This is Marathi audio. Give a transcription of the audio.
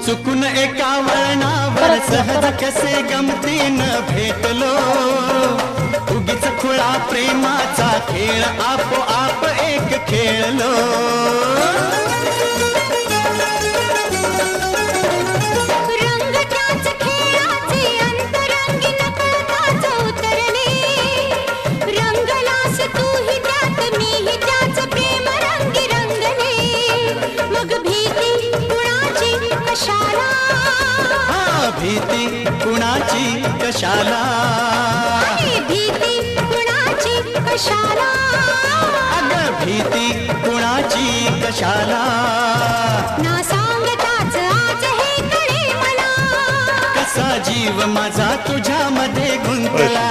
चुकून एका वळणावर सहज कसे गमतीनं भेटलो, उगीच खुळा प्रेमाचा खेळ आपोआप एक खेळलो. रंग त्याच खेळाचे अंतरंगी नकळताच उतरले, रंगलास तूही त्यात मीही त्याच प्रेम रंगी रंगले. मग भीती कुणाची कशाला, भीती कुणाची कशाला, भीती कुणाची कशाला, अगं भीती कुणाची कशाला. ना सांगताच आज हे कळे मला, कसा जीव माझा तुझ्यामध्ये गुंतला.